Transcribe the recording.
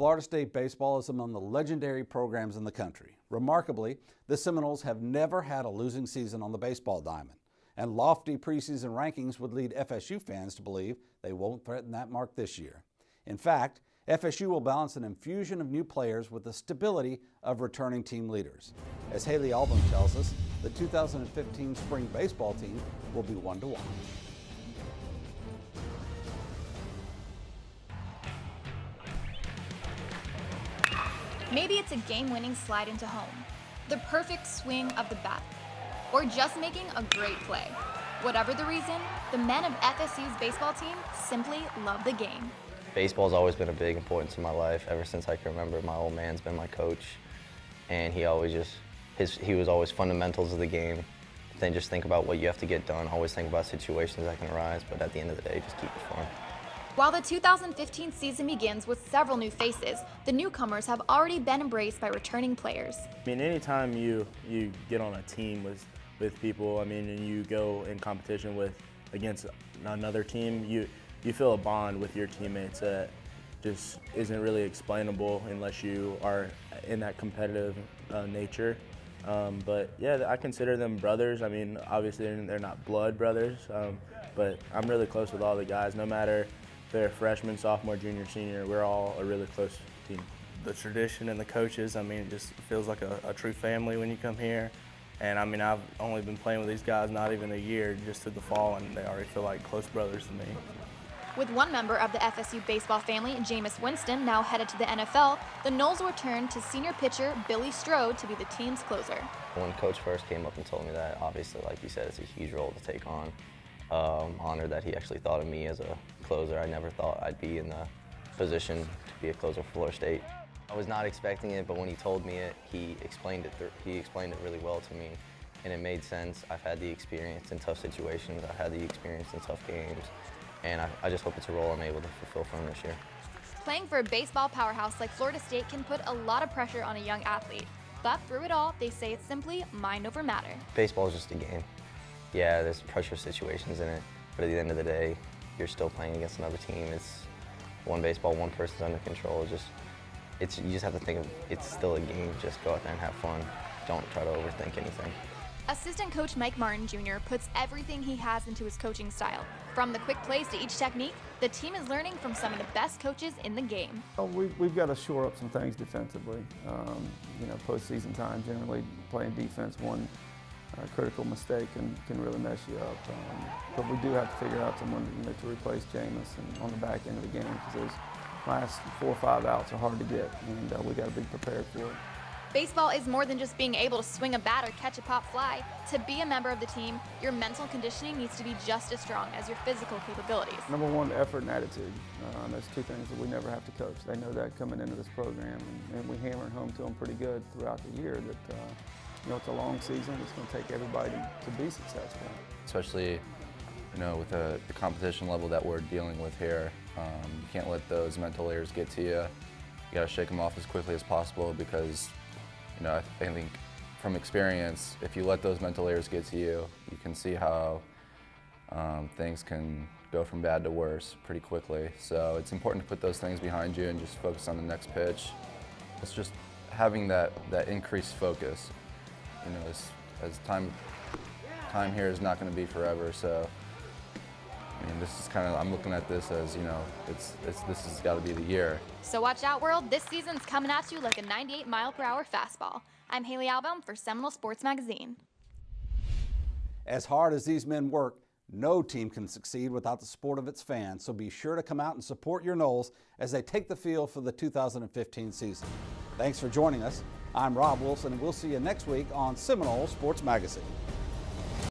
Florida State baseball is among the legendary programs in the country. Remarkably, the Seminoles have never had a losing season on the baseball diamond, and lofty preseason rankings would lead FSU fans to believe they won't threaten that mark this year. In fact, FSU will balance an infusion of new players with the stability of returning team leaders. As Haley Album tells us, the 2015 spring baseball team will be one to watch. Maybe it's a game-winning slide into home, the perfect swing of the bat, or just making a great play. Whatever the reason, the men of FSU's baseball team simply love the game. Baseball's always been a big importance in my life ever since I can remember. My old man's been my coach, and he was always fundamentals of the game. Then just think about what you have to get done. Always think about situations that can arise, but at the end of the day, just keep it fun. While the 2015 season begins with several new faces, the newcomers have already been embraced by returning players. I mean, anytime you get on a team with people, I mean, and you go in competition against another team, you feel a bond with your teammates that just isn't really explainable unless you are in that competitive nature. But yeah, I consider them brothers. I mean, obviously they're not blood brothers, but I'm really close with all the guys. No matter if they're freshman, sophomore, junior, senior, we're all a really close team. The tradition and the coaches, I mean, it just feels like a true family when you come here. And I mean, I've only been playing with these guys not even a year, just through the fall, and they already feel like close brothers to me. With one member of the FSU baseball family, Jameis Winston, now headed to the NFL, the Noles will turn to senior pitcher Billy Strode to be the team's closer. When Coach first came up and told me that, obviously, like you said, it's a huge role to take on. Honored that he actually thought of me as a closer. I never thought I'd be in the position to be a closer for Florida State. I was not expecting it, but when he told me it, he explained it really well to me, and it made sense. I've had the experience in tough situations. I've had the experience in tough games. And I just hope it's a role I'm able to fulfill for him this year. Playing for a baseball powerhouse like Florida State can put a lot of pressure on a young athlete. But through it all, they say it's simply mind over matter. Baseball is just a game. Yeah, there's pressure situations in it, but at the end of the day, you're still playing against another team. It's one baseball, one person's under control. You just have to think of it's still a game. Just go out there and have fun. Don't try to overthink anything. Assistant coach Mike Martin Jr. puts everything he has into his coaching style. From the quick plays to each technique, the team is learning from some of the best coaches in the game. We've got to shore up some things defensively. Postseason time, generally playing defense, one critical mistake can really mess you up. But we do have to figure out someone to replace Jameis on the back end of the game, because those last 4 or 5 outs are hard to get, and we got to be prepared for it. Baseball is more than just being able to swing a bat or catch a pop fly. To be a member of the team, your mental conditioning needs to be just as strong as your physical capabilities. Number one, effort and attitude. Those two things that we never have to coach. They know that coming into this program, and we hammer it home to them pretty good throughout the year that it's a long season. It's going to take everybody to be successful. Especially, with the competition level that we're dealing with here, you can't let those mental layers get to you. You got to shake them off as quickly as possible, because I think from experience, if you let those mental layers get to you, you can see how things can go from bad to worse pretty quickly. So it's important to put those things behind you and just focus on the next pitch. It's just having that increased focus. As time here is not going to be forever, so this is I'm looking at this as, this has got to be the year. So watch out, world. This season's coming at you like a 98-mile-per-hour fastball. I'm Haley Album for Seminole Sports Magazine. As hard as these men work, no team can succeed without the support of its fans, so be sure to come out and support your Noles as they take the field for the 2015 season. Thanks for joining us. I'm Rob Wilson, and we'll see you next week on Seminole Sports Magazine.